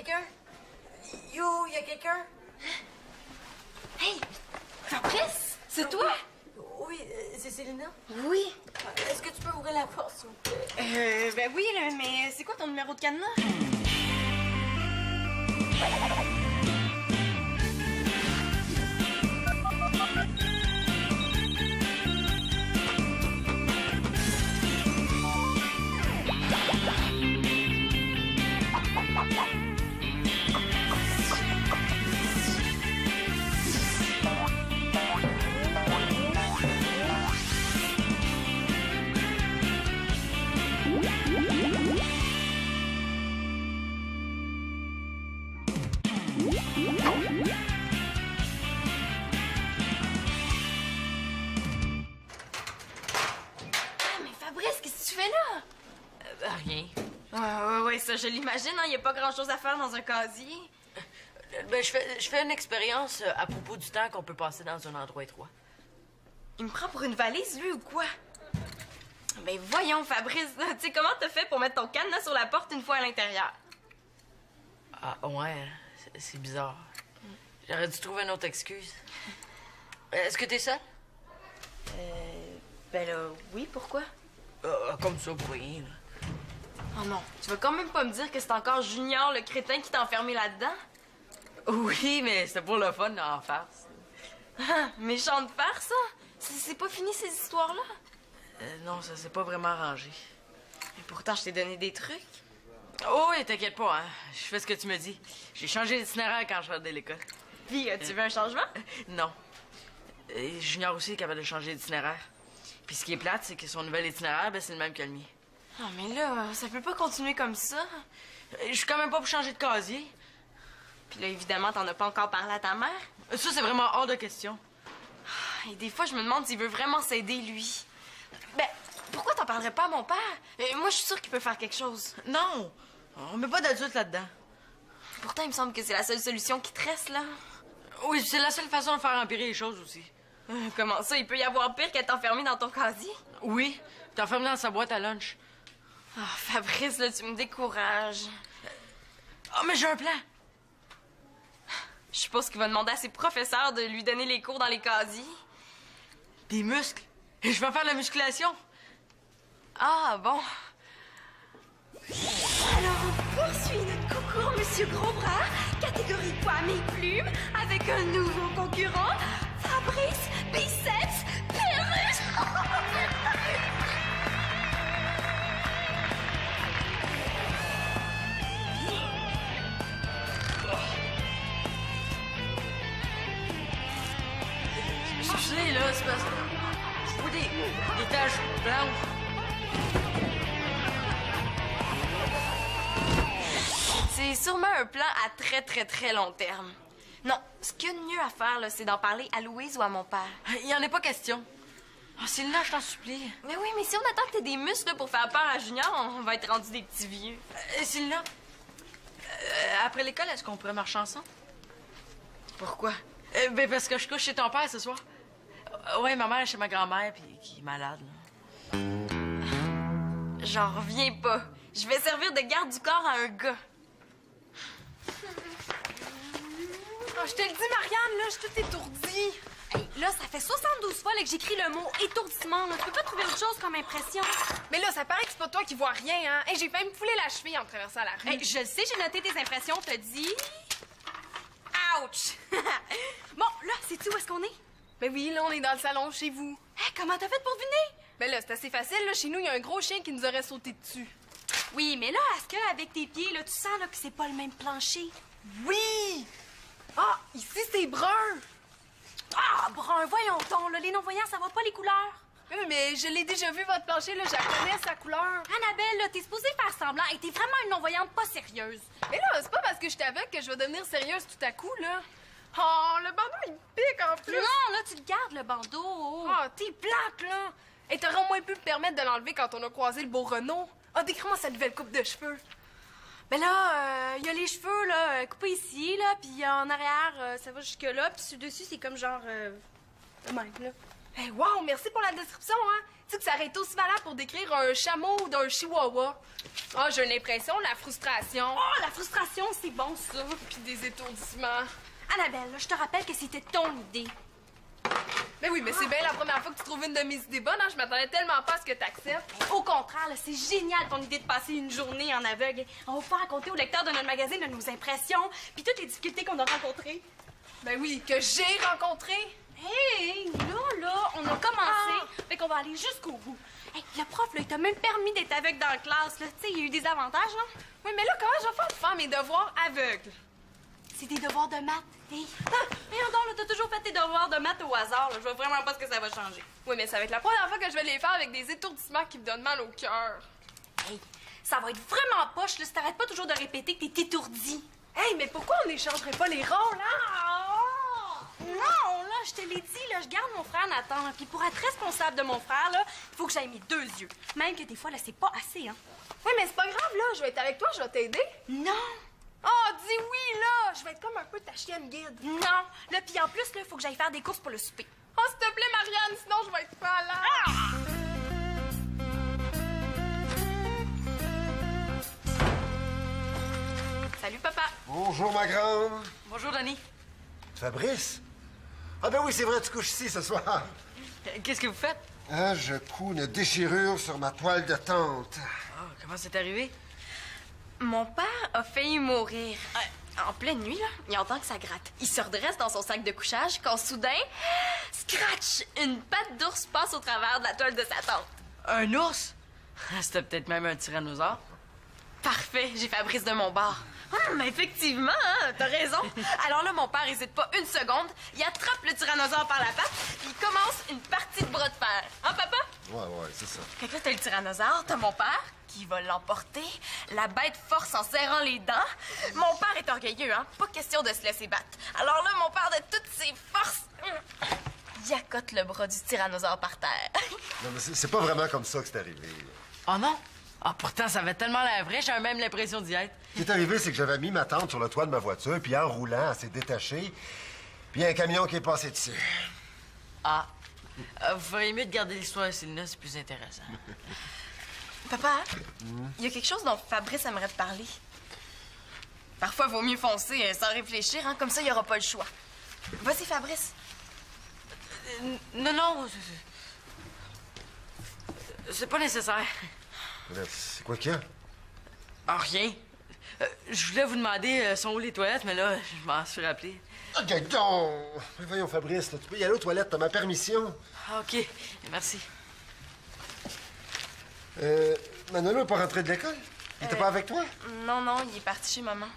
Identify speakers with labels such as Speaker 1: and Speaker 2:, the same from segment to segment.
Speaker 1: quelqu'un? Yo, y a quelqu'un?
Speaker 2: Hey! Fabrice? C'est toi?
Speaker 1: Oui, c'est Célina.
Speaker 2: Oui.
Speaker 1: Est-ce que tu peux ouvrir la porte, s'il vous plaît?
Speaker 2: Ben oui, là, mais c'est quoi ton numéro de cadenas?
Speaker 1: Rien.
Speaker 2: Ouais, ça, je l'imagine, hein, y a pas grand-chose à faire dans un casier.
Speaker 1: Ben, je fais une expérience à propos du temps qu'on peut passer dans un endroit étroit.
Speaker 2: Il me prend pour une valise, lui, ou quoi? Ben voyons, Fabrice, tu sais, comment t'as fait pour mettre ton cadenas sur la porte une fois à l'intérieur?
Speaker 1: Ah, ouais, hein, c'est bizarre. J'aurais dû trouver une autre excuse. Est-ce que t'es seule?
Speaker 2: Ben là, oui, pourquoi?
Speaker 1: Comme ça, pour rien, là.
Speaker 2: Oh non, tu vas quand même pas me dire que c'est encore Junior, le crétin, qui t'a enfermé là-dedans?
Speaker 1: Oui, mais c'était pour le fun, en farce.
Speaker 2: Ah, méchante farce, ça? C'est pas fini, ces histoires-là?
Speaker 1: Non, ça s'est pas vraiment arrangé.
Speaker 2: Mais pourtant, je t'ai donné des trucs.
Speaker 1: Oh, oui, t'inquiète pas, hein. Je fais ce que tu me dis. J'ai changé d'itinéraire quand je sortais de l'école.
Speaker 2: Puis, tu veux un changement?
Speaker 1: Non. Junior aussi est capable de changer d'itinéraire. Puis ce qui est plate, c'est que son nouvel itinéraire, ben, c'est le même que le mien.
Speaker 2: Non, mais là, ça peut pas continuer comme ça.
Speaker 1: Je suis quand même pas pour changer de casier.
Speaker 2: Puis là, évidemment, t'en as pas encore parlé à ta mère.
Speaker 1: Ça, c'est vraiment hors de question.
Speaker 2: Et des fois, je me demande s'il veut vraiment s'aider, lui. Ben, pourquoi t'en parlerais pas à mon père? Moi, je suis sûre qu'il peut faire quelque chose.
Speaker 1: Non! On met pas d'adultes là-dedans.
Speaker 2: Pourtant, il me semble que c'est la seule solution qui te reste, là.
Speaker 1: Oui, c'est la seule façon de faire empirer les choses aussi.
Speaker 2: Comment ça, il peut y avoir pire qu'être enfermé dans ton casier?
Speaker 1: Oui, t'es enfermé dans sa boîte à lunch.
Speaker 2: Oh, Fabrice, là, tu me décourages.
Speaker 1: Oh, mais j'ai un plan!
Speaker 2: Je suppose qu'il va demander à ses professeurs de lui donner les cours dans les casiers.
Speaker 1: Des muscles! Et je vais faire la musculation!
Speaker 2: Ah, bon.
Speaker 3: Alors, on poursuit notre concours Monsieur Gros Bras, catégorie poids mes plumes, avec un nouveau concurrent, Fabrice Biceps Perrus.
Speaker 1: Excusez, là, c'est parce que... Je vois des taches blanches.
Speaker 2: C'est sûrement un plan à très, très, très long terme. Non, ce qu'il y a de mieux à faire, là, c'est d'en parler à Louise ou à mon père.
Speaker 1: Il y en est pas question. Oh, Célina, je t'en supplie.
Speaker 2: Mais oui, mais si on attend que t'aies des muscles là, pour faire peur à Junior, on va être rendus des petits vieux.
Speaker 1: Célina, après l'école, est-ce qu'on pourrait marcher ensemble?
Speaker 2: Pourquoi?
Speaker 1: Ben parce que je couche chez ton père ce soir. Ouais, ma mère est chez ma grand-mère, puis qui est malade, là.
Speaker 2: J'en reviens pas. Je vais servir de garde du corps à un gars.
Speaker 4: Oh, je te le dis, Marianne, là, je suis toute étourdie.
Speaker 3: Hey, là, ça fait 72 fois là, que j'écris le mot étourdissement. Là. Tu peux pas trouver autre chose comme impression?
Speaker 4: Mais là, ça paraît que c'est pas toi qui vois rien, hein. Hey, j'ai failli me fouler la cheville en traversant la rue.
Speaker 3: Hey, je le sais, j'ai noté tes impressions. T'as dit... Ouch! Bon, là, sais-tu où est-ce qu'on est?
Speaker 4: Ben oui, là, on est dans le salon chez vous.
Speaker 3: Hey, comment t'as fait pour deviner?
Speaker 4: Ben là, c'est assez facile, là. Chez nous, il y a un gros chien qui nous aurait sauté dessus.
Speaker 3: Oui, mais là, est-ce qu'avec tes pieds, là, tu sens là, que c'est pas le même plancher?
Speaker 4: Oui! Ah, ici, c'est brun!
Speaker 3: Ah, brun, voyons donc, là, les non-voyants, ça va pas les couleurs.
Speaker 4: Mais je l'ai déjà vu, votre plancher, là, je la connais, sa couleur.
Speaker 3: Annabelle, là, t'es supposée faire semblant et t'es vraiment une non-voyante pas sérieuse.
Speaker 4: Mais là, c'est pas parce que je t'aveugle que je vais devenir sérieuse tout à coup, là. Oh, le bandeau, il pique en plus.
Speaker 3: Non, là, tu le gardes, le bandeau.
Speaker 4: Oh, t'es plate, là. Et t'aurais au moins pu me permettre de l'enlever quand on a croisé le beau Renault. Ah, décris-moi sa nouvelle coupe de cheveux.
Speaker 3: Ben là, il y a les cheveux, là, coupés ici, là, puis en arrière, ça va jusque-là, puis sur dessus, c'est comme genre... de même, là.
Speaker 4: Hey, wow, merci pour la description, hein. Tu sais que ça aurait été aussi valable pour décrire un chameau ou d'un chihuahua. Ah, j'ai l'impression, la frustration.
Speaker 3: Oh, la frustration, c'est bon, ça.
Speaker 4: Puis des étourdissements.
Speaker 3: Annabelle, là, je te rappelle que c'était ton idée.
Speaker 4: Mais oui, mais c'est bien la première fois que tu trouves une de mes idées bonnes, hein. Je m'attendais tellement pas à ce que t'acceptes.
Speaker 3: Au contraire, là, c'est génial ton idée de passer une journée en aveugle. On va pouvoir raconter au lecteur de notre magazine de nos impressions, puis toutes les difficultés qu'on a rencontrées.
Speaker 4: Ben oui, que j'ai rencontré.
Speaker 3: Hey, là, on a commencé. Fait qu'on va aller jusqu'au bout. Hey, le prof, là, il t'a même permis d'être aveugle dans la classe, là. Tu sais, il y a eu des avantages, non?
Speaker 4: Oui, mais là, comment je vais faire pour faire mes devoirs aveugles?
Speaker 3: C'est des devoirs de maths. Hey. Voyons donc, là, t'as toujours fait tes devoirs de maths au hasard, là. Je vois vraiment pas ce que ça va changer.
Speaker 4: Oui, mais ça va être la première fois que je vais les faire avec des étourdissements qui me donnent mal au cœur.
Speaker 3: Hey, ça va être vraiment poche, là, si t'arrêtes pas toujours de répéter que t'es étourdi.
Speaker 4: Hey, mais pourquoi on n'échangerait pas les rôles, hein?
Speaker 3: Non, là, je te l'ai dit, là, je garde mon frère Nathan, là, puis pour être responsable de mon frère, là, il faut que j'aille mes 2 yeux. Même que des fois, là, c'est pas assez, hein.
Speaker 4: Oui, mais c'est pas grave, là, je vais être avec toi, je vais t'aider.
Speaker 3: Non!
Speaker 4: Oh, dis oui, là! Je vais être comme un peu ta chienne guide.
Speaker 3: Non! Là, puis en plus, là, il faut que j'aille faire des courses pour le souper.
Speaker 4: Oh, s'il te plaît, Marianne, sinon je vais être pas là.
Speaker 2: Salut, papa.
Speaker 5: Bonjour, ma grande.
Speaker 1: Bonjour, Denis.
Speaker 5: Fabrice? Ah ben oui, c'est vrai, tu couches ici ce soir.
Speaker 1: Qu'est-ce que vous faites?
Speaker 5: Ah, je couds une déchirure sur ma toile de tente.
Speaker 1: Ah, comment c'est arrivé?
Speaker 2: Mon père a failli mourir. En pleine nuit, là, il entend que ça gratte. Il se redresse dans son sac de couchage quand soudain, scratch! Une patte d'ours passe au travers de la toile de sa tente.
Speaker 1: Un ours? C'était peut-être même un tyrannosaure.
Speaker 2: Parfait, j'ai Fabrice de mon bar. Mais effectivement, hein, t'as raison. Alors là, mon père hésite pas une seconde. Il attrape le tyrannosaure par la patte, puis il commence une partie de bras de fer. Hein, papa?
Speaker 5: Ouais, c'est ça.
Speaker 2: Fait que là, t'as le tyrannosaure, t'as mon père qui va l'emporter. La bête force en serrant les dents. Mon père est orgueilleux, hein? Pas question de se laisser battre. Alors là, mon père, de toutes ses forces, il accote le bras du tyrannosaure par terre.
Speaker 5: Non, mais c'est pas vraiment comme ça que c'est arrivé.
Speaker 1: Oh non? Ah, pourtant, ça avait tellement l'air vrai, j'avais même l'impression d'y être.
Speaker 5: Ce qui est arrivé, c'est que j'avais mis ma tente sur le toit de ma voiture, puis en roulant, elle s'est détachée, puis il y a un camion qui est passé dessus.
Speaker 1: Ah. Vous feriez mieux de garder l'histoire à Célina, c'est plus intéressant.
Speaker 2: Papa, il y a quelque chose dont Fabrice aimerait te parler. Parfois, il vaut mieux foncer sans réfléchir, hein? Comme ça, il n'y aura pas le choix. Vas-y, Fabrice.
Speaker 1: Non, c'est pas nécessaire.
Speaker 5: C'est quoi qu'il y a?
Speaker 1: Ah, rien. Je voulais vous demander sont où les toilettes, mais là, je m'en suis rappelé.
Speaker 5: Ah, donc! Mais voyons, Fabrice, là, tu peux y aller aux toilettes, t'as ma permission.
Speaker 1: Ah, OK, merci.
Speaker 5: Manolo n'est pas rentré de l'école? Il était pas avec toi?
Speaker 2: Non, il est parti chez maman.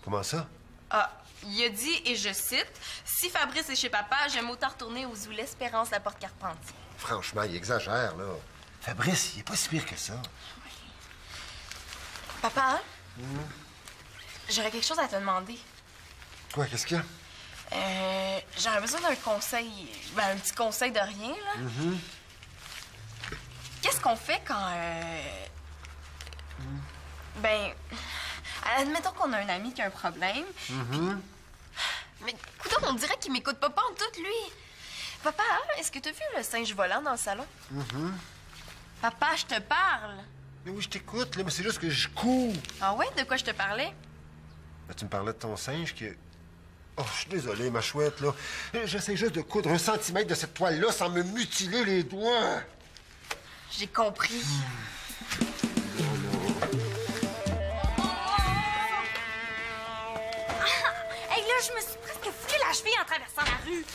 Speaker 5: Comment ça?
Speaker 2: Ah, il a dit, et je cite, « Si Fabrice est chez papa, j'aime autant retourner aux zoo l'Espérance, la porte Carpentier. »
Speaker 5: Franchement, il exagère, là. Fabrice, il est pas si pire que ça.
Speaker 2: Papa, j'aurais quelque chose à te demander.
Speaker 5: Quoi, qu'est-ce qu'il y a?
Speaker 2: J'aurais besoin d'un conseil. Ben, un petit conseil de rien, là. Qu'est-ce qu'on fait quand, Ben, admettons qu'on a un ami qui a un problème. Mais, écoute, on dirait qu'il m'écoute pas en tout, lui. Papa, est-ce que t'as vu le singe volant dans le salon? Papa, je te parle.
Speaker 5: Mais oui, je t'écoute, là, mais c'est juste que je cours.
Speaker 2: Ah ouais? De quoi je te parlais?
Speaker 5: Ben, tu me parlais de ton singe qui... Oh, je suis désolé, ma chouette, là. J'essaie juste de coudre 1 centimètre de cette toile-là sans me mutiler les doigts.
Speaker 2: J'ai compris.
Speaker 3: Hey, là, je me suis presque foulé la cheville en traversant la rue.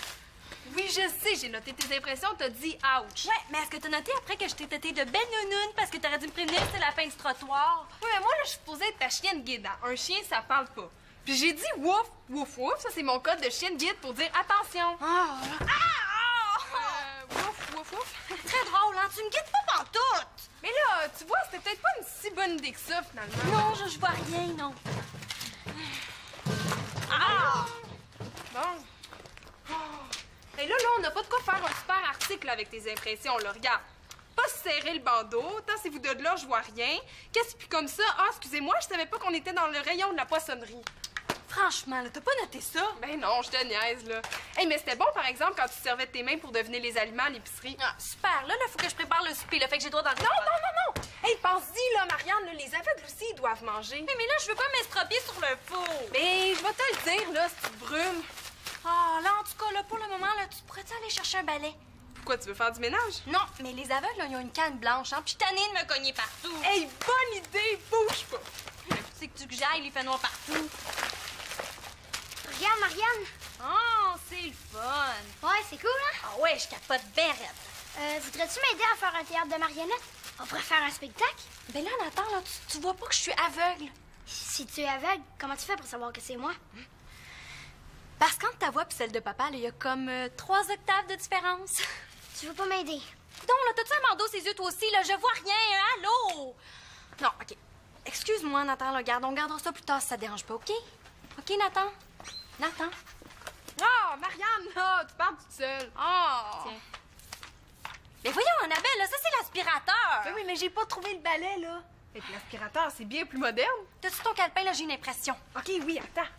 Speaker 4: Oui, je sais, j'ai noté tes impressions, t'as dit ouch.
Speaker 3: Ouais, mais est-ce que t'as noté après que je t'ai traité de belle nounoune parce que t'aurais dû me prévenir que c'est la fin du trottoir?
Speaker 4: Oui, mais moi, là, je suis supposée être ta chienne guide. Hein. Un chien, ça parle pas. Puis j'ai dit wouf, wouf, wouf. Ça, c'est mon code de chienne guide pour dire attention. Wouf, wouf, wouf.
Speaker 3: Très drôle, hein? Tu me guides pas pantoute!
Speaker 4: Mais là, tu vois, c'était peut-être pas une si bonne idée que ça, finalement.
Speaker 3: Non, je vois rien, non.
Speaker 4: Bon. Et là, on n'a pas de quoi faire un super article avec tes impressions, là. Regarde. Pas se serrer le bandeau. Tant c'est vous de là, je vois rien. Qu'est-ce que puis comme ça? Ah, excusez-moi, je savais pas qu'on était dans le rayon de la poissonnerie.
Speaker 3: Franchement, là, t'as pas noté ça?
Speaker 4: Ben non, je te niaise, là. Hey, mais c'était bon, par exemple, quand tu servais de tes mains pour deviner les aliments à l'épicerie.
Speaker 3: Ah, super, là, faut que je prépare le souper, là, fait que j'ai droit dans le...
Speaker 4: Non! Hey, pense-y, là, Marianne, là, les aveugles aussi, ils doivent manger.
Speaker 3: Mais là, je veux pas m'estropier sur le four.
Speaker 4: Mais je vais te le dire, là, si tu te brumes.
Speaker 3: Ah, là, en tout cas, là, pour le moment, là, tu pourrais-tu aller chercher un balai?
Speaker 4: Pourquoi, tu veux faire du ménage?
Speaker 3: Non, mais les aveugles, là, ils ont une canne blanche, hein, puis je suis tannée de me cogner partout.
Speaker 4: Hey, bonne idée, bouge pas.
Speaker 3: C'est que tu que j'aille, il fait noir partout.
Speaker 6: Regarde, Marianne.
Speaker 3: Oh, c'est le fun.
Speaker 6: Ouais, c'est cool, hein?
Speaker 3: Ah ouais, je capote bien raide.
Speaker 6: Voudrais-tu m'aider à faire un théâtre de marionnettes? On pourrait faire un spectacle?
Speaker 3: Ben là, Nathan, là, tu vois pas que je suis aveugle?
Speaker 6: Si tu es aveugle, comment tu fais pour savoir que c'est moi?
Speaker 3: Parce qu'entre ta voix et celle de papa, il y a comme 3 octaves de différence.
Speaker 6: Tu veux pas m'aider?
Speaker 3: Donc, là, t'as-tu un bandeau ses yeux, toi aussi, là? Je vois rien, hein? Allô? Non, OK. Excuse-moi, Nathan, là, on gardera ça plus tard si ça te dérange pas, OK? OK, Nathan? Nathan?
Speaker 4: Ah, Marianne, là, tu parles toute seule.
Speaker 3: Oh! Tiens. Mais voyons, Annabelle, là, ça, c'est l'aspirateur!
Speaker 4: Ben oui, mais j'ai pas trouvé le balai, là. Et puis l'aspirateur, c'est bien plus moderne.
Speaker 3: T'as-tu ton calepin, là? J'ai une impression.
Speaker 4: OK, oui, attends.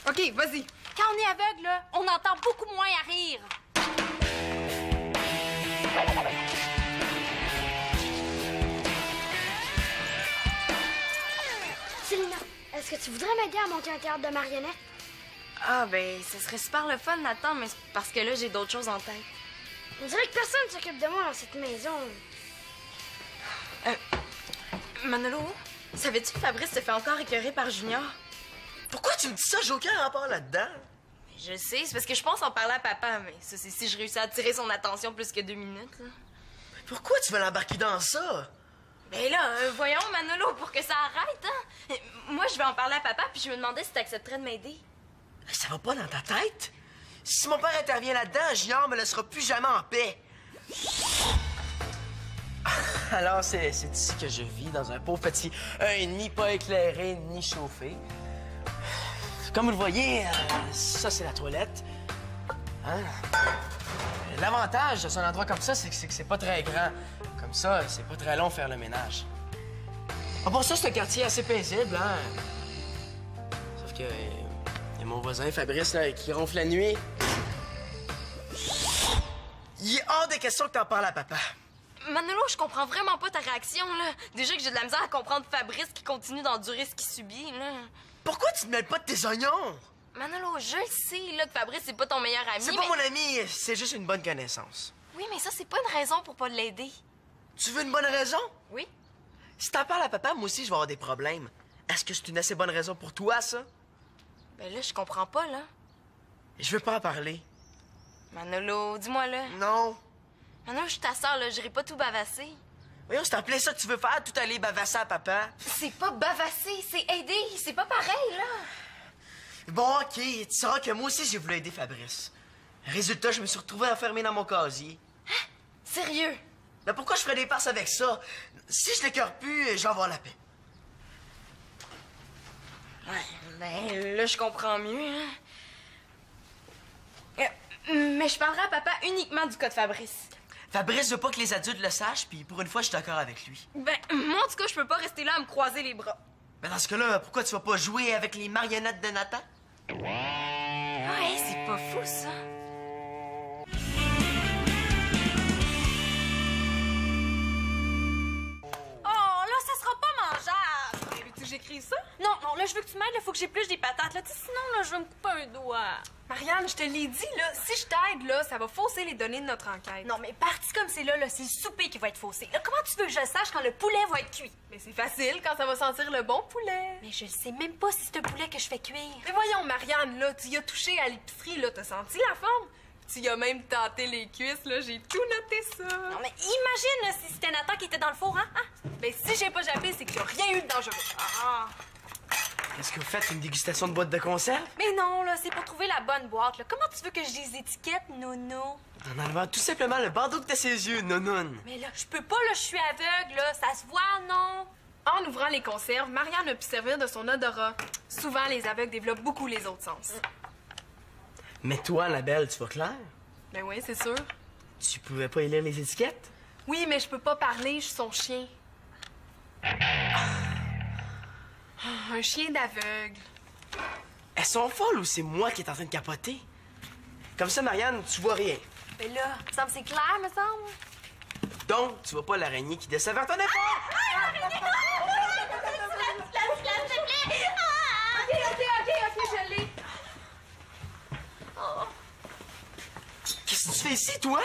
Speaker 4: OK, vas-y.
Speaker 3: Quand on est aveugle, là, on entend beaucoup moins à rire.
Speaker 6: Célina, est-ce que tu voudrais m'aider à monter un théâtre de marionnettes?
Speaker 2: Ah, ben, ce serait super le fun, Nathan, mais c'est parce que là, j'ai d'autres choses en tête.
Speaker 6: On dirait que personne s'occupe de moi dans cette maison.
Speaker 2: Manolo, savais-tu que Fabrice se fait encore écœurer par Junior?
Speaker 7: Pourquoi tu me dis ça? J'ai aucun rapport là-dedans.
Speaker 2: Je sais, c'est parce que je pense en parler à papa, mais ça, c'est si je réussis à attirer son attention plus que 2 minutes, là.
Speaker 7: Pourquoi tu veux l'embarquer dans ça?
Speaker 2: Ben là, voyons, Manolo, pour que ça arrête, hein? Moi, je vais en parler à papa, puis je me demandais si t'accepterais de m'aider.
Speaker 7: Ça va pas dans ta tête? Si mon père intervient là-dedans, Junior me laissera plus jamais en paix. Alors, c'est ici que je vis, dans un pauvre petit 1,5 pas éclairé ni chauffé. Comme vous le voyez, ça, c'est la toilette. Hein? L'avantage de un endroit comme ça, c'est que c'est pas très grand. Comme ça, c'est pas très long faire le ménage. Ah, pour ça, c'est un quartier assez paisible, hein? Sauf que... y a mon voisin Fabrice, là, qui ronfle la nuit. Il est hors de question que t'en parles à papa.
Speaker 2: Manolo, je comprends vraiment pas ta réaction, là. Déjà que j'ai de la misère à comprendre Fabrice qui continue d'endurer ce qu'il subit, là.
Speaker 7: Pourquoi tu te mêles pas de tes oignons?
Speaker 2: Manolo, je le sais, là, que Fabrice, c'est pas ton meilleur ami,
Speaker 7: C'est pas mon ami, c'est juste une bonne connaissance.
Speaker 2: Oui, mais ça, c'est pas une raison pour pas l'aider.
Speaker 7: Tu veux une bonne raison?
Speaker 2: Oui?
Speaker 7: Si t'en parles à papa, moi aussi, je vais avoir des problèmes. Est-ce que c'est une assez bonne raison pour toi, ça?
Speaker 2: Ben là, je comprends pas, là.
Speaker 7: Je veux pas en parler.
Speaker 2: Manolo, dis-moi, là.
Speaker 7: Non.
Speaker 2: Manolo, je suis ta sœur, là, j'irai pas tout bavasser.
Speaker 7: Voyons, c'est en plein ça que tu veux faire, tout aller bavasser à papa.
Speaker 2: C'est pas bavasser, c'est aider. C'est pas pareil, là.
Speaker 7: Bon, OK, tu sauras que moi aussi, j'ai voulu aider Fabrice. Résultat, je me suis retrouvé enfermé dans mon casier.
Speaker 2: Sérieux?
Speaker 7: Mais pourquoi je ferais des passes avec ça? Si je l'écœure plus, je vais avoir la paix.
Speaker 2: Ouais, ben là, je comprends mieux, hein. Mais je parlerai à papa uniquement du cas de Fabrice.
Speaker 7: Fabrice veut pas que les adultes le sachent, puis pour une fois, je suis d'accord avec lui.
Speaker 2: Ben, moi, en tout cas, je peux pas rester là à me croiser les bras.
Speaker 7: Mais dans ce cas-là, pourquoi tu vas pas jouer avec les marionnettes de Nathan?
Speaker 2: Ouais, c'est pas fou, ça.
Speaker 3: Oh, là, ça sera pas mangeable.
Speaker 4: Veux-tu que j'écrive ça?
Speaker 3: Non, là, je veux que tu m'aides, il faut que j'épluche des patates, là. Tu sais, sinon, là, je vais me couper un doigt.
Speaker 4: Marianne, je te l'ai dit, là, si je t'aide, là, ça va fausser les données de notre enquête.
Speaker 3: Non, mais parti comme c'est là, c'est le souper qui va être faussé. Là, comment tu veux que je sache quand le poulet va être cuit?
Speaker 4: Mais c'est facile quand ça va sentir le bon poulet.
Speaker 3: Mais je sais même pas si c'est un poulet que je fais cuire.
Speaker 4: Mais voyons, Marianne, là, tu y as touché à l'épicerie, là, t'as senti la forme? Tu y as même tenté les cuisses, là, j'ai tout noté ça.
Speaker 3: Non, mais imagine là, si c'était Nathan qui était dans le four, hein?
Speaker 4: Ben, si j'ai pas jappé, c'est qu'il y a rien eu de dangereux.
Speaker 3: Ah!
Speaker 7: Est-ce que vous faites une dégustation de boîte de conserve?
Speaker 3: Mais non, là, c'est pour trouver la bonne boîte, là. Comment tu veux que je les étiquette, Nono?
Speaker 7: En enlevant tout simplement le bandeau que t'as ses yeux, non.
Speaker 3: Mais là, je peux pas, là, je suis aveugle, là. Ça se voit, non?
Speaker 4: En ouvrant les conserves, Marianne a pu servir de son odorat. Souvent, les aveugles développent beaucoup les autres sens.
Speaker 7: Mais toi, Annabelle, tu vois clair?
Speaker 4: Ben oui, c'est sûr.
Speaker 7: Tu pouvais pas y lire les étiquettes?
Speaker 4: Oui, mais je peux pas parler, je suis son chien. un chien d'aveugle.
Speaker 7: Elles sont folles ou c'est moi qui est en train de capoter? Comme ça, Marianne, tu vois rien.
Speaker 2: Mais là, il me semble que c'est clair, me semble.
Speaker 7: Donc, tu vois pas l'araignée qui descend vers ton épaule?
Speaker 4: OK, je l'ai.
Speaker 7: Qu'est-ce que tu fais ici, toi?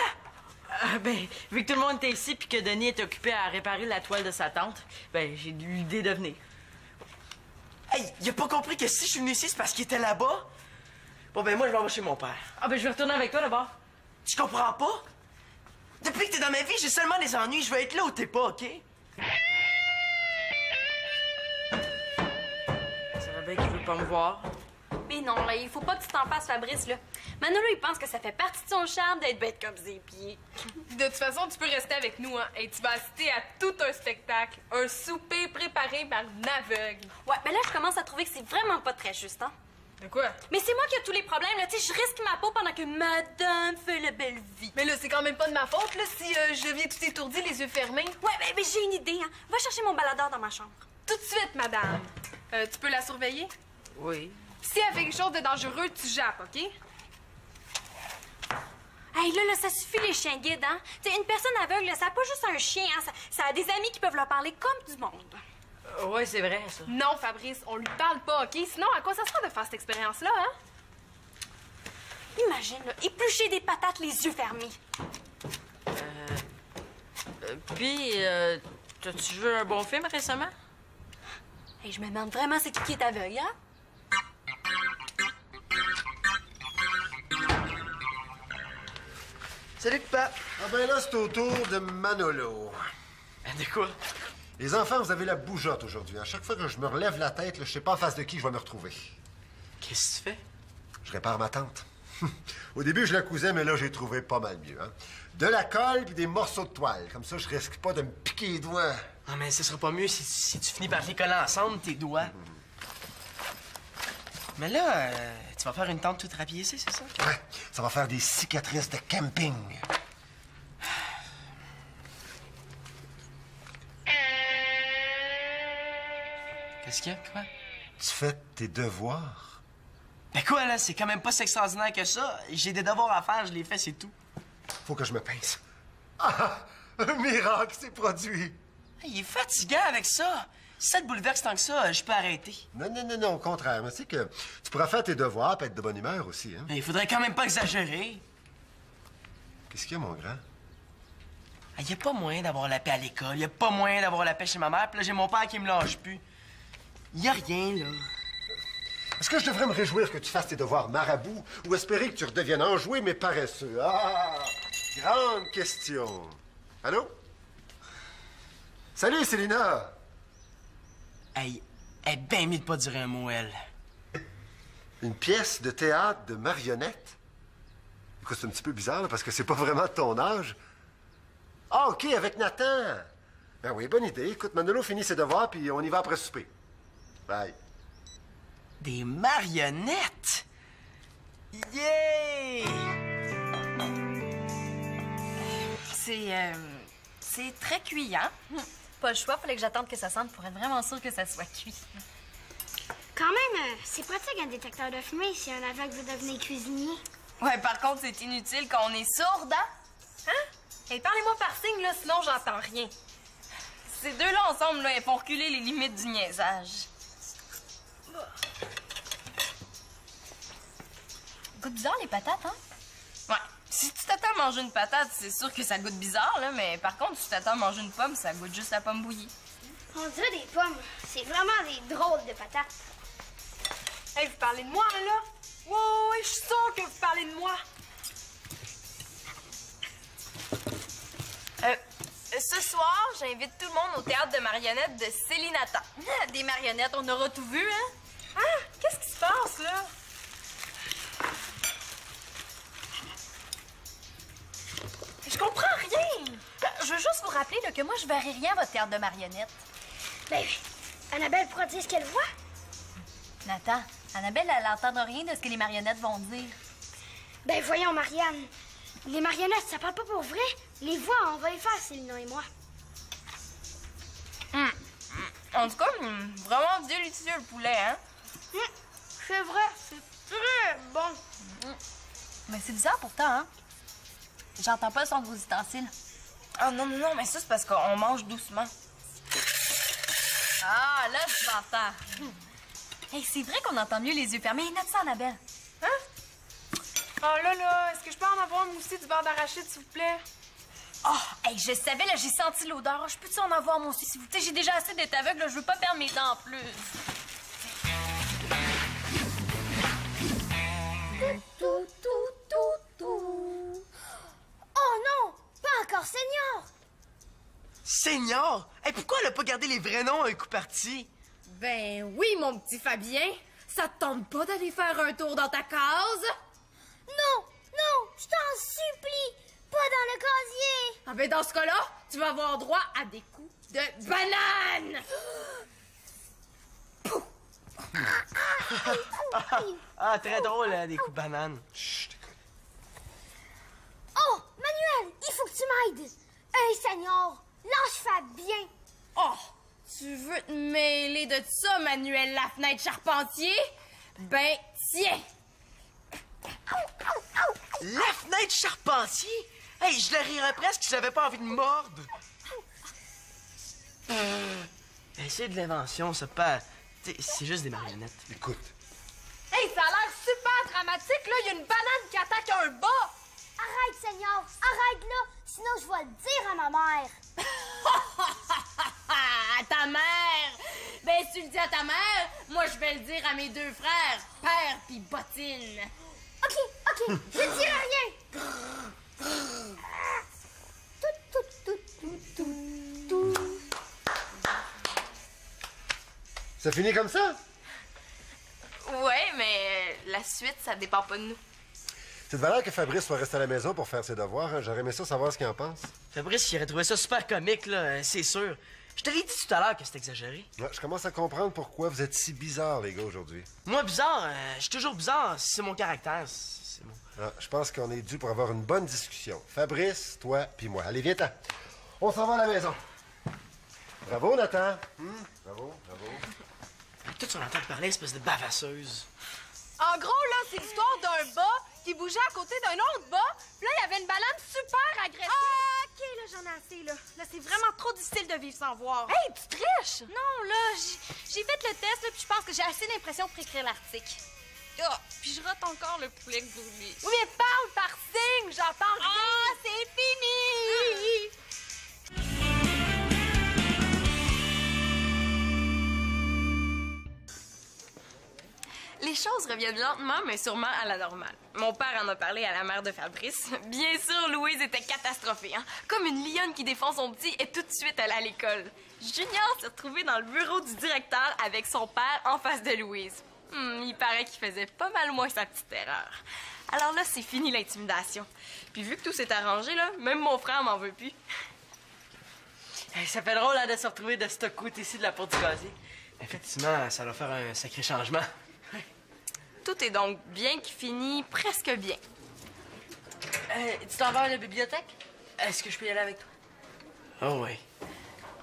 Speaker 1: Ben, vu que tout le monde était ici puis que Denis est occupé à réparer la toile de sa tante, ben, j'ai eu l'idée de venir.
Speaker 7: Hey, il a pas compris que si je suis venu ici, c'est parce qu'il était là-bas? Bon, ben, moi, je vais aller chez mon père.
Speaker 1: Ah, ben, je vais retourner avec toi d'abord.
Speaker 7: Tu comprends pas? Depuis que t'es dans ma vie, j'ai seulement des ennuis. Je veux être là où t'es pas, OK?
Speaker 1: Ça va bien qu'il veut pas me voir.
Speaker 3: Mais non, là, il faut pas que tu t'en fasses, Fabrice, là. Manolo, il pense que ça fait partie de son charme d'être bête comme ses pieds.
Speaker 4: De toute façon, tu peux rester avec nous, hein. Et tu vas assister à tout un spectacle. Un souper préparé par une aveugle.
Speaker 3: Ouais, mais là, je commence à trouver que c'est vraiment pas très juste, hein.
Speaker 4: De quoi?
Speaker 3: Mais c'est moi qui ai tous les problèmes, là. Tu sais, je risque ma peau pendant que madame fait la belle vie.
Speaker 4: Mais là, c'est quand même pas de ma faute, là, si je deviens tout étourdi, les yeux fermés.
Speaker 3: Ouais, mais j'ai une idée, hein. Va chercher mon baladeur dans ma chambre.
Speaker 4: Tout de suite, madame. Tu peux la surveiller?
Speaker 1: Oui.
Speaker 4: Si elle fait quelque chose de dangereux, tu jappes, OK?
Speaker 3: Hey, là, ça suffit les chiens guides, hein. Tu sais, une personne aveugle, là, ça n'a pas juste un chien, hein. Ça a des amis qui peuvent leur parler comme du monde.
Speaker 1: Ouais, c'est vrai, ça.
Speaker 4: Non, Fabrice, on lui parle pas, OK? Sinon, à quoi ça sert de faire cette expérience-là, hein?
Speaker 3: Imagine, là, éplucher des patates les yeux fermés.
Speaker 1: Puis, t'as-tu vu un bon film récemment?
Speaker 3: Hey, je me demande vraiment c'est qui est aveugle, hein?
Speaker 7: Salut, papa.
Speaker 5: Ah ben là, c'est au tour de Manolo.
Speaker 7: De quoi?
Speaker 5: Les enfants, vous avez la bougeotte aujourd'hui. À chaque fois que je me relève la tête, là, je sais pas en face de qui je vais me retrouver.
Speaker 7: Qu'est-ce que tu fais?
Speaker 5: Je répare ma tante. Au début, je la cousais, mais là, j'ai trouvé pas mal mieux. Hein? De la colle puis des morceaux de toile. Comme ça, je risque pas de me piquer les doigts.
Speaker 7: Non, mais ce sera pas mieux si tu finis par les coller ensemble, tes doigts. Mais là, tu vas faire une tente toute rapiécée, c'est ça?
Speaker 5: Ouais, ça va faire des cicatrices de camping.
Speaker 7: Qu'est-ce qu'il y a, quoi?
Speaker 5: Tu fais tes devoirs?
Speaker 7: Ben quoi, là, c'est quand même pas si extraordinaire que ça. J'ai des devoirs à faire, je les fais, c'est tout.
Speaker 5: Faut que je me pince. Ah! Un miracle s'est produit!
Speaker 7: Il est fatigant avec ça. Si ça te bouleverse tant que ça, je peux arrêter.
Speaker 5: Non, au contraire. Mais tu sais que tu pourras faire tes devoirs et être de bonne humeur aussi, hein?
Speaker 7: Mais il faudrait quand même pas exagérer.
Speaker 5: Qu'est-ce qu'il y a, mon grand?
Speaker 7: Il n'y a pas moyen d'avoir la paix à l'école. Il n'y a pas moyen d'avoir la paix chez ma mère. Puis là, j'ai mon père qui me lâche plus. Il n'y a rien, là.
Speaker 5: Est-ce que je devrais me réjouir que tu fasses tes devoirs marabout ou espérer que tu redeviennes enjoué mais paresseux? Ah! Grande question. Allô? Salut, Célina!
Speaker 7: Hey, elle est bien mieux de pas dire un mot, elle.
Speaker 5: Une pièce de théâtre de marionnette? Écoute, c'est un petit peu bizarre, là, parce que c'est pas vraiment de ton âge. Ah, OK, avec Nathan. Ben oui, bonne idée. Écoute, Manolo finit ses devoirs, puis on y va après souper. Bye.
Speaker 7: Des marionnettes? Yeah!
Speaker 2: C'est très cuit, hein? Pas le choix, fallait que j'attende que ça sente pour être vraiment sûre que ça soit cuit.
Speaker 6: Quand même, c'est pratique un détecteur de fumée si un aveugle veut devenir cuisinier.
Speaker 2: Ouais, par contre, c'est inutile quand on est sourde, hein? Hein? Hey, parlez-moi par signe, là, sinon j'entends rien. Ces deux-là ensemble, là, ils font reculer les limites du niaisage. Goûte bizarre, les patates, hein? Ouais. Si tu t'attends à manger une patate, c'est sûr que ça goûte bizarre, là, mais par contre, si tu t'attends à manger une pomme, ça goûte juste la pomme bouillie.
Speaker 6: On dirait des pommes. C'est vraiment des drôles de patates.
Speaker 4: Hey, vous parlez de moi, là? Ouais, je suis sûre que vous parlez de moi.
Speaker 2: Ce soir, j'invite tout le monde au théâtre de marionnettes de Célinata. Des marionnettes, on aura tout vu, hein?
Speaker 4: Ah, qu'est-ce qui se passe, là?
Speaker 2: Je comprends rien! Je veux juste vous rappeler là, que moi, je verrai rien à votre théâtre de marionnettes.
Speaker 6: Ben oui. Annabelle pourra dire ce qu'elle voit.
Speaker 2: Nathan, Annabelle, elle n'entend rien de ce que les marionnettes vont dire.
Speaker 6: Ben voyons, Marianne. Les marionnettes, ça parle pas pour vrai. Les voix, on va les faire, Célina et moi.
Speaker 2: En tout cas, vraiment délicieux le poulet, hein?
Speaker 6: C'est vrai, c'est très bon.
Speaker 8: Mais c'est bizarre pourtant, hein? J'entends pas le son de vos ustensiles.
Speaker 2: Ah non, mais ça, c'est parce qu'on mange doucement.
Speaker 8: Ah, là, tu m'entends. Hey, c'est vrai qu'on entend mieux les yeux fermés. Note ça, Annabelle.
Speaker 4: Oh là, est-ce que je peux en avoir moi aussi du beurre d'arachide, s'il vous plaît?
Speaker 8: Oh, hey, je savais, là, j'ai senti l'odeur. Je peux-tu en avoir, moi aussi, s'il vous plaît? J'ai déjà assez d'être aveugle, là. Je veux pas perdre mes dents en plus.
Speaker 6: Oh non, pas encore Seigneur.
Speaker 7: Seigneur! Hey, pourquoi elle a pas gardé les vrais noms un coup parti?
Speaker 2: Ben oui, mon petit Fabien. Ça te tente pas d'aller faire un tour dans ta case?
Speaker 6: Non, je t'en supplie, pas dans le casier.
Speaker 2: Ah ben dans ce cas-là, tu vas avoir droit à des coups de banane!
Speaker 7: Ah, très drôle, hein, des coups de banane.
Speaker 5: Chut, écoute.
Speaker 6: Oh, Manuel, il faut que tu m'aides. Hey, Seigneur, lâche Fabien.
Speaker 2: Oh, tu veux te mêler de ça, Manuel Lafenêtre Charpentier? Ben, tiens!
Speaker 7: La fenêtre Charpentier? Hey, je le rirais presque si j'avais pas envie de mordre. C'est de l'invention, ça pas. C'est juste des marionnettes.
Speaker 5: Écoute,
Speaker 4: Hey, ça a l'air super dramatique, là. Il y a une banane qui attaque un bas.
Speaker 6: Arrête, Seigneur, arrête là, sinon je vais le dire à ma mère.
Speaker 2: À ta mère! Ben, si tu le dis à ta mère, moi, je vais le dire à mes deux frères, Père pis Bottine.
Speaker 6: Ok, je dirai rien.
Speaker 5: ça finit comme ça?
Speaker 2: Ouais, mais la suite, ça dépend pas de nous.
Speaker 5: C'est de valeur que Fabrice soit resté à la maison pour faire ses devoirs. Hein. J'aurais aimé ça savoir ce qu'il en pense.
Speaker 7: Fabrice, il aurait trouvé ça super comique, là, c'est sûr. Je te l'ai dit tout à l'heure que c'est exagéré.
Speaker 5: Ouais, je commence à comprendre pourquoi vous êtes si bizarres, les gars, aujourd'hui.
Speaker 7: Moi, bizarre, je suis toujours bizarre. C'est mon caractère. C'est mon...
Speaker 5: Ah, je pense qu'on est dû pour avoir une bonne discussion. Fabrice, toi, puis moi. Allez, viens-t'en. On s'en va à la maison. Bravo, Nathan. Bravo.
Speaker 7: Tout on entend parler, espèce de bavasseuse.
Speaker 4: En gros, là, c'est l'histoire d'un bas qui bougeait à côté d'un autre bas. Puis là, il y avait une banane super agressive.
Speaker 3: Ah, OK, là, j'en ai assez, là. Là, c'est vraiment trop difficile de vivre sans voir.
Speaker 4: Hey, tu triches!
Speaker 3: Non, là, j'ai fait le test, là, puis je pense que j'ai assez d'impression pour écrire l'article.
Speaker 2: Ah, puis je rate encore le poulet grillé.
Speaker 4: Oui, mais parle par signe, j'entends rien.
Speaker 3: Ah, c'est fini!
Speaker 2: Les choses reviennent lentement, mais sûrement à la normale. Mon père en a parlé à la mère de Fabrice. Bien sûr, Louise était catastrophée, hein? Comme une lionne qui défend son petit et tout de suite elle à l'école. Junior s'est retrouvé dans le bureau du directeur avec son père en face de Louise. Il paraît qu'il faisait pas mal moins sa petite erreur. Alors là, c'est fini l'intimidation. Puis vu que tout s'est arrangé, là, même mon frère m'en veut plus.
Speaker 7: Hey, ça fait drôle, hein, de se retrouver de ce côté-ci de la porte du casier. Effectivement, ça va faire un sacré changement.
Speaker 2: Tout est donc bien qui finit presque bien.
Speaker 1: Tu t'en vas à la bibliothèque? Est-ce que je peux y aller avec toi?
Speaker 7: Oh oui.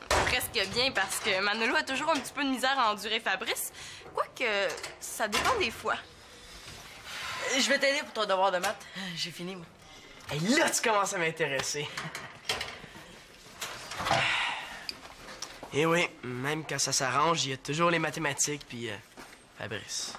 Speaker 2: Presque bien parce que Manolo a toujours un petit peu de misère à endurer Fabrice. Quoique, ça dépend des fois.
Speaker 1: Je vais t'aider pour ton devoir de maths. J'ai fini, moi.
Speaker 7: Hey, là, tu commences à m'intéresser. Et oui, même quand ça s'arrange, il y a toujours les mathématiques puis Fabrice.